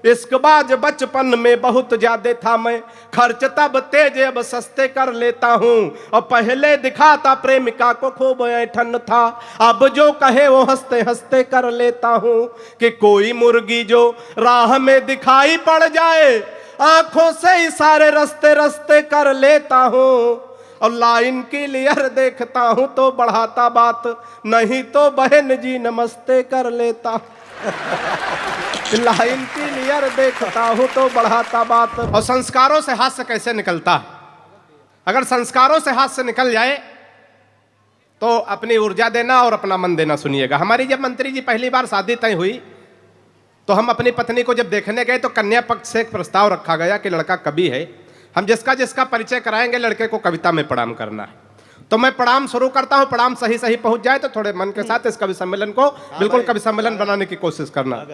इश्कबाज बचपन में बहुत ज्यादा था मैं, खर्च तब तेज अब सस्ते कर लेता हूँ। और पहले दिखाता प्रेमिका को खूब ऐठन था, अब जो कहे वो हंसते हंसते कर लेता हूँ। कि कोई मुर्गी जो राह में दिखाई पड़ जाए, आंखों से इशारे रस्ते रस्ते कर लेता हूँ। और लाइन क्लियर देखता हूँ तो बढ़ाता बात, नहीं तो बहन जी नमस्ते कर लेता। लाइन क्लियर देखता हूँ तो बढ़ाता बात। और संस्कारों से हास्य कैसे निकलता है? अगर संस्कारों से हास्य निकल जाए तो अपनी ऊर्जा देना और अपना मन देना। सुनिएगा, हमारी जब मंत्री जी पहली बार शादी तय हुई तो हम अपनी पत्नी को जब देखने गए तो कन्या पक्ष से एक प्रस्ताव रखा गया कि लड़का कवि है, हम जिसका जिसका परिचय कराएंगे लड़के को कविता में प्रणाम करना है। तो मैं प्रणाम शुरू करता हूं, प्रणाम सही सही पहुंच जाए तो थोड़े मन के साथ इस कवि सम्मेलन को बिल्कुल कवि सम्मेलन बनाने की कोशिश करना।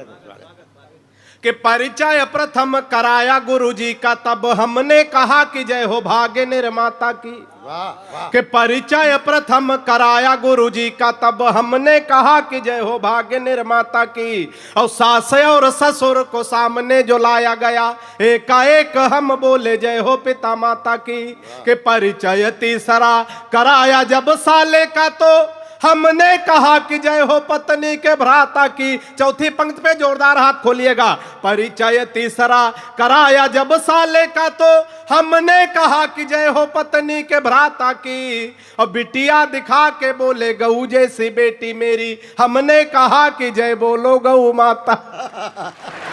कि परिचय प्रथम कराया गुरुजी का, तब हमने कहा कि जय हो भाग्य निर्माता की। कि परिचय प्रथम कराया गुरुजी का, तब हमने कहा कि जय हो भाग्य निर्माता की। और सास और ससुर को सामने जो लाया गया, एकाएक हम बोले जय हो पिता माता की। कि परिचय तीसरा कराया जब साले का, तो हमने कहा कि जय हो पत्नी के भ्राता की। चौथी पंक्ति पे जोरदार हाथ खोलिएगा। परिचय तीसरा कराया जब साले का, तो हमने कहा कि जय हो पत्नी के भ्राता की। और बिटिया दिखा के बोले गऊ जैसी बेटी मेरी, हमने कहा कि जय बोलो गऊ माता।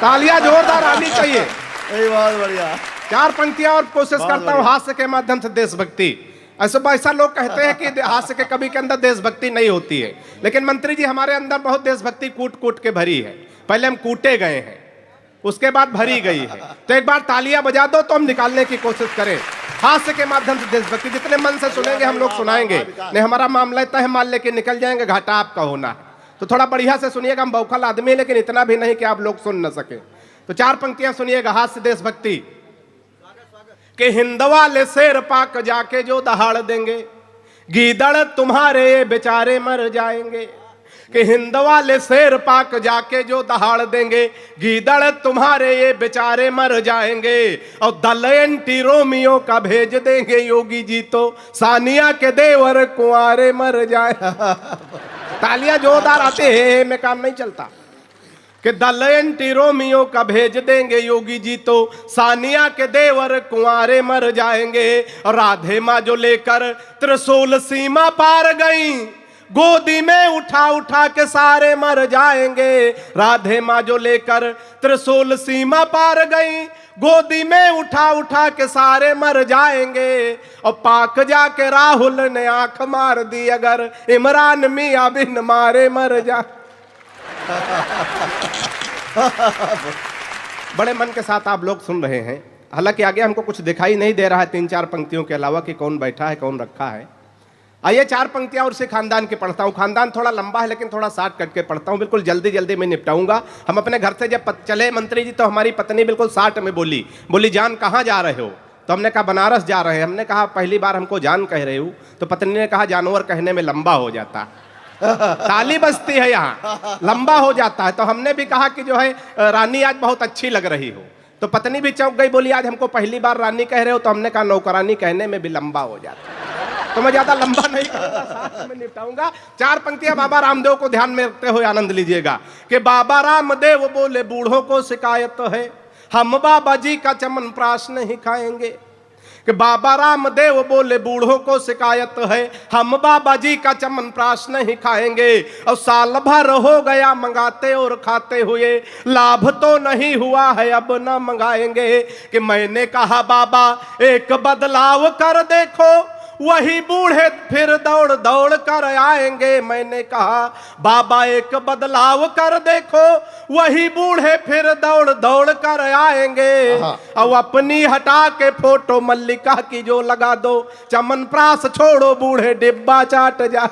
तालियां जोरदार आनी चाहिए। बहुत बढ़िया। 4 पंक्तियां और कोशिश करता हूं हास्य के माध्यम से देशभक्ति। ऐसा लोग कहते हैं कि हास्य के कवि के अंदर देशभक्ति नहीं होती है, लेकिन मंत्री जी हमारे अंदर बहुत देशभक्ति कूट कूट के भरी है। पहले हम कूटे गए हैं, उसके बाद भरी गई है। तो एक बार तालियां बजा दो तो हम निकालने की कोशिश करें हास्य के माध्यम से देशभक्ति। जितने मन से सुनेंगे हम लोग सुनाएंगे, नहीं हमारा मामला तय मान लेके निकल जाएंगे, घाटा आपका होना है। तो थोड़ा बढ़िया से सुनिएगा, हम बौखल आदमी है लेकिन इतना भी नहीं कि आप लोग सुन न सके। तो 4 पंक्तियां सुनिएगा हास्य देशभक्ति। कि हिंदवाले शेर पाक जाके जो दहाड़ देंगे, गीदड़ तुम्हारे बेचारे मर जाएंगे। कि हिंदवाले शेर पाक जाके जो दहाड़ देंगे, गीदड़ तुम्हारे ये बेचारे मर जाएंगे। और दल एंटी रोमियो का भेज देंगे योगी जी, तो सानिया के देवर कुंवारे मर जाए। तालियां जोरदार आते हैं, में काम नहीं चलता। कि दल एंटी रोमियो का भेज देंगे योगी जी, तो सानिया के देवर कुंवारे मर जाएंगे। और राधे माँ जो लेकर त्रिशूल सीमा पार गई, गोदी में उठा उठा के सारे मर जाएंगे। राधे माँ जो लेकर त्रिशूल सीमा पार गई, गोदी में उठा उठा के सारे मर जाएंगे। और पाक जाके राहुल ने आंख मार दी, अगर इमरान मियां बिन मारे मर जा। बड़े मन के साथ आप लोग सुन रहे हैं। हालांकि आगे हमको कुछ दिखाई नहीं दे रहा है 3-4 पंक्तियों के अलावा कि कौन बैठा है कौन रखा है। आइए 4 पंक्तियां और से खानदान की पढ़ता हूं। खानदान थोड़ा लंबा है लेकिन थोड़ा शॉर्ट कट के पढ़ता हूं, बिल्कुल जल्दी जल्दी में निपटाऊंगा। हम अपने घर से जब चले मंत्री जी तो हमारी पत्नी बिल्कुल शॉर्ट में बोली जान कहाँ जा रहे हो? तो हमने कहा बनारस जा रहे हैं। हमने कहा पहली बार हमको जान कह रहे हो? तो पत्नी ने कहा जानवर कहने में लंबा हो जाता है। ताली बजती है यहाँ, लंबा हो जाता है। तो हमने भी कहा कि जो है रानी आज बहुत अच्छी लग रही हो। तो पत्नी भी चौंक गई, बोली आज हमको पहली बार रानी कह रहे हो? तो हमने कहा नौकरानी कहने में भी लंबा हो जाता है। तो मैं ज्यादा लंबा नहीं करूंगा, साथ में निपटाऊंगा। 4 पंक्तियां बाबा रामदेव को ध्यान में रखते हुए आनंद लीजिएगा। कि बाबा रामदेव बोले बूढ़ों को शिकायत है, हम बाबा जी का चमन प्राश नहीं खाएंगे। कि बाबा रामदेव बोले बूढ़ों को शिकायत है, हम बाबा जी का चमन प्राश नहीं खाएंगे। और साल भर हो गया मंगाते और खाते हुए, लाभ तो नहीं हुआ है अब न मंगाएंगे। कि मैंने कहा बाबा एक बदलाव कर देखो, वही बूढ़े फिर दौड़ दौड़ कर आएंगे। मैंने कहा बाबा एक बदलाव कर देखो, वही बूढ़े फिर दौड़ दौड़ कर आएंगे। अब अपनी हटा के फोटो मल्लिका की जो लगा दो, चमन प्रास छोड़ो बूढ़े डिब्बा चाट जा।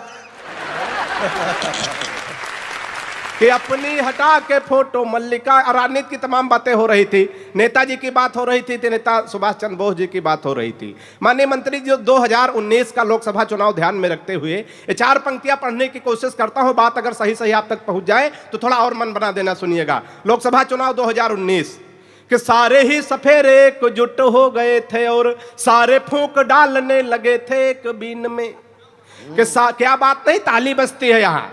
कि अपनी हटा के फोटो मल्लिका। राजनीति की तमाम बातें हो रही थी, नेताजी की बात हो रही थी, नेता सुभाष चंद्र बोस जी की बात हो रही थी। माननीय मंत्री जो 2019 का लोकसभा चुनाव ध्यान में रखते हुए ये 4 पंक्तियां पढ़ने की कोशिश करता हूं। बात अगर सही सही आप तक पहुंच जाए तो थोड़ा और मन बना देना। सुनिएगा, लोकसभा चुनाव 2019 कि सारे ही सफेरे एकजुट हो गए थे और सारे फूंक डालने लगे थे एक बीन में। कि क्या बात नहीं, ताली बजती है यहाँ।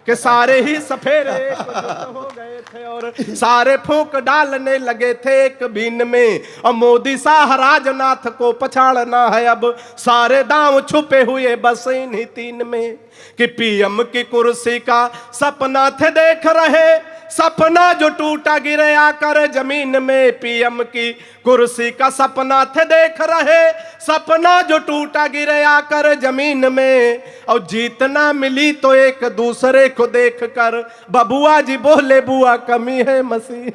कि सारे ही सफेरे एकजुट हो गए थे और सारे फूंक डालने लगे थे एक बीन में। और मोदी शाह राजनाथ को पछाड़ना है अब, सारे दांव छुपे हुए बस इन्हीं तीन में। कि पीएम की कुर्सी का सपना थे देख रहे, सपना जो टूटा गिरे आकर जमीन में। पीएम की कुर्सी का सपना थे देख रहे, सपना जो टूटा गिरे आकर जमीन में। और जीतना मिली तो एक दूसरे को देखकर, बबुआ जी बोले बुआ कमी है मसीह।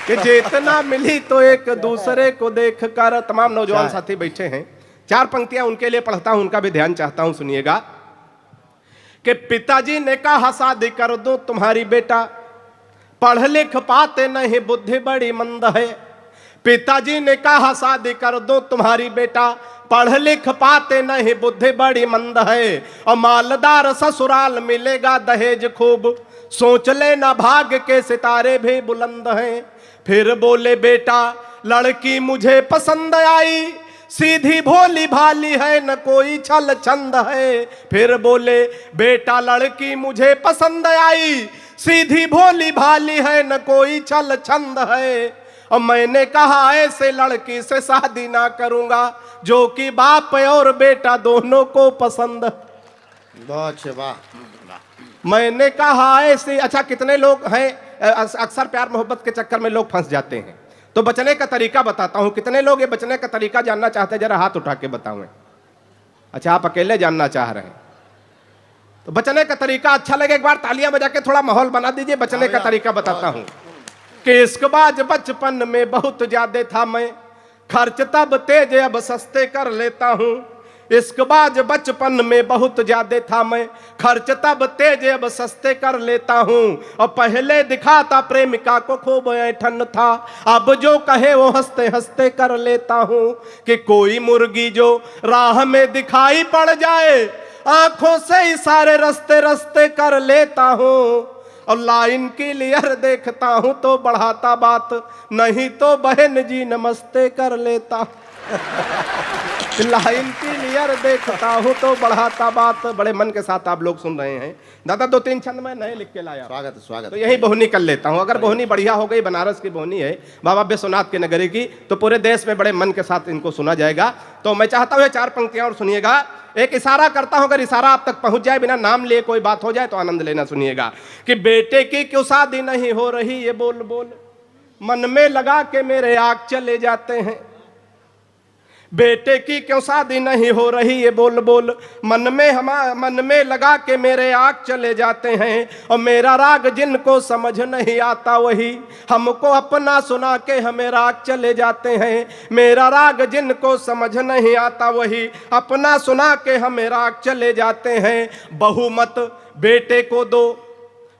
कि जीतना मिली तो एक दूसरे को देखकर। तमाम नौजवान साथी बैठे हैं, चार पंक्तियां उनके लिए पढ़ता हूं, उनका भी ध्यान चाहता हूं, सुनिएगा। कि पिताजी ने कहा शादी कर दो तुम्हारी बेटा, पढ़ लिख पाते नहीं बुद्धि बड़ी मंद है। पिताजी ने कहा शादी कर दो तुम्हारी बेटा, पढ़ लिख पाते नहीं बुद्धि बड़ी मंद है। और मालदार ससुराल मिलेगा दहेज खूब, सोच लेना भाग्य के सितारे भी बुलंद हैं। फिर बोले बेटा लड़की मुझे पसंद आई, सीधी भोली भाली है न कोई छल छंद है। फिर बोले बेटा लड़की मुझे पसंद आई, सीधी भोली भाली है न कोई छल छंद है। और मैंने कहा ऐसे लड़की से शादी ना करूंगा, जो कि बाप और बेटा दोनों को पसंद। बहुत वाह। मैंने कहा ऐसे। अच्छा, कितने लोग हैं, अक्सर प्यार मोहब्बत के चक्कर में लोग फंस जाते हैं, तो बचने का तरीका बताता हूं। कितने लोग ये बचने का तरीका जानना चाहते हैं, जरा हाथ उठा के बताओ। अच्छा, आप अकेले जानना चाह रहे हैं, तो बचने का तरीका अच्छा लगे एक बार तालियां बजा के थोड़ा माहौल बना दीजिए। बचने का तरीका बताता हूं। कि इश्कबाज बचपन में बहुत ज्यादा था मैं, खर्च तब तेज अब सस्ते कर लेता हूं। इश्कबाज बचपन में बहुत ज्यादा था मैं, खर्च तब तेज अब सस्ते कर लेता हूं। और पहले दिखाता प्रेमिका को खूब ऐठन था, अब जो कहे वो हंसते हंसते कर लेता हूं। कि कोई मुर्गी जो राह में दिखाई पड़ जाए, आंखों से इशारे रस्ते रस्ते कर लेता हूं। और लाइन क्लियर देखता हूं तो बढ़ाता बात, नहीं तो बहन जी नमस्ते कर लेता। लाइन क्लियर देखता हूं तो बढ़ाता बात। बड़े मन के साथ आप लोग सुन रहे हैं। दादा दो तीन छंद में नए लिख के लाया। स्वागत स्वागत। तो यही बोहनी कर लेता हूं। अगर बोहनी बढ़िया हो गई, बनारस की बोहनी है बाबा विश्वनाथ की नगरी की, तो पूरे देश में बड़े मन के साथ इनको सुना जाएगा। तो मैं चाहता हूं चार पंक्तियां और सुनिएगा। एक इशारा करता हूं, अगर इशारा आप तक पहुंच जाए, बिना नाम लिए कोई बात हो जाए तो आनंद लेना। सुनिएगा। कि बेटे की क्यों शादी नहीं हो रही ये बोल बोल, मन में लगा के मेरे आग चले जाते हैं। बेटे की क्यों शादी नहीं हो रही ये बोल बोल, मन में लगा के मेरे आग चले जाते हैं। और मेरा राग जिनको समझ नहीं आता वही हमको अपना सुना के हमें राग चले जाते हैं। मेरा राग जिनको समझ नहीं आता वही अपना सुना के हमें राग चले जाते हैं। बहुमत बेटे को दो,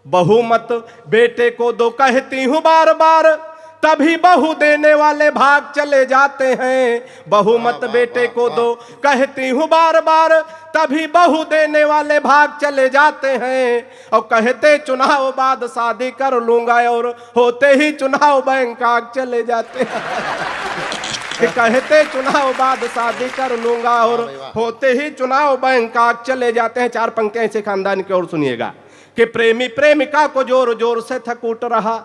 बहुमत बेटे को दो कहती हूँ बार बार, तभी बहू देने वाले भाग चले जाते हैं। बहुमत बेटे को दो कहती हूँ बार बार, तभी बहू देने वाले भाग चले जाते हैं। और कहते चुनाव बाद शादी कर लूंगा, और होते ही चुनाव बैंकॉक चले जाते हैं। कहते चुनाव बाद शादी कर लूंगा, और होते ही चुनाव बैंकॉक चले जाते हैं। चार पंक्तियां ऐसे खानदान की ओर सुनिएगा। कि प्रेमी प्रेमिका को जोर जोर से थकूट रहा।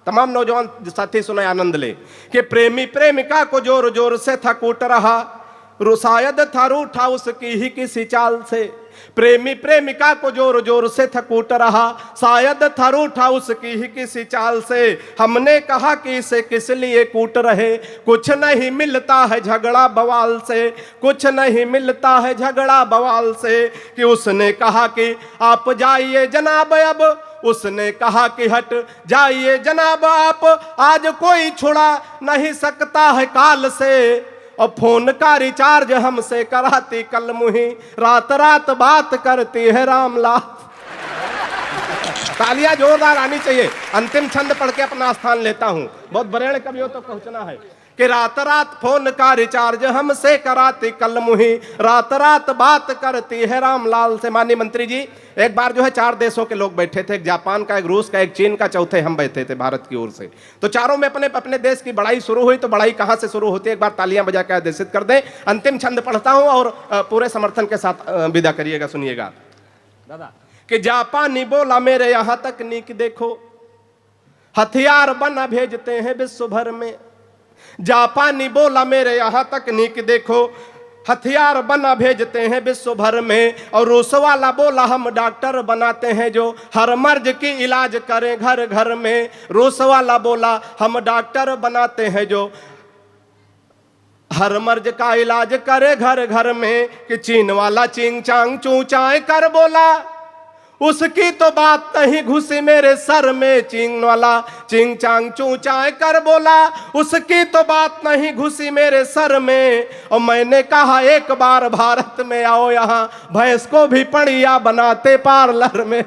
तमाम नौजवान साथी सुने, आनंद ले। कि प्रेमी प्रेमिका को जोर जोर से था कूट रहा, शायद था रूठा उसकी ही किसी चाल से। प्रेमी प्रेमिका को जोर जोर से था कूट रहा, शायद था रूठा उसकी ही किसी चाल से। हमने कहा कि इसे किस लिए कूट रहे, कुछ नहीं मिलता है झगड़ा बवाल से, कुछ नहीं मिलता है झगड़ा बवाल से। कि उसने कहा कि आप जाइए जनाब, अब उसने कहा कि हट जाइए जनाब आप, आज कोई छुड़ा नहीं सकता है काल से। और फोन का रिचार्ज हमसे कराती कल मुही, रात रात बात करती है रामलाल। तालियां जोरदार आनी चाहिए। अंतिम छंद पढ़ के अपना स्थान लेता हूं। बहुत बरेड़ कवियों तो पहुंचना है। कि रात रात फोन का रिचार्ज हमसे कराती कल मुही, रात रात बात करती है रामलाल से। माननीय मंत्री जी, एक बार जो है 4 देशों के लोग बैठे थे, एक जापान का, एक रूस का, एक चीन का, चौथे हम बैठे थे भारत की ओर से। तो चारों में अपने अपने देश की बड़ाई शुरू हुई। तो बड़ाई कहां से शुरू होती है, एक बार तालियां बजा के आदेशित कर दें। अंतिम छंद पढ़ता हूं और पूरे समर्थन के साथ विदा करिएगा। सुनिएगा दादा कि जापानी बोला मेरे यहां तकनीक देखो, हथियार बना भेजते हैं विश्व भर में। जापानी बोला मेरे यहां तकनीक देखो, हथियार बना भेजते हैं विश्व भर में। और रूस वाला बोला हम डॉक्टर बनाते हैं जो हर मर्ज की इलाज करें घर घर में। रूस वाला बोला हम डॉक्टर बनाते हैं जो हर मर्ज का इलाज करे घर घर में। कि चीन वाला चिंग चांग चू चाय कर बोला, उसकी तो बात नहीं घुसी मेरे सर में। चिंग वाला चिंग चांग चू चाय कर बोला, उसकी तो बात नहीं घुसी मेरे सर में। और मैंने कहा एक बार भारत में आओ, यहाँ भैंस को भी पड़िया बनाते पार्लर में।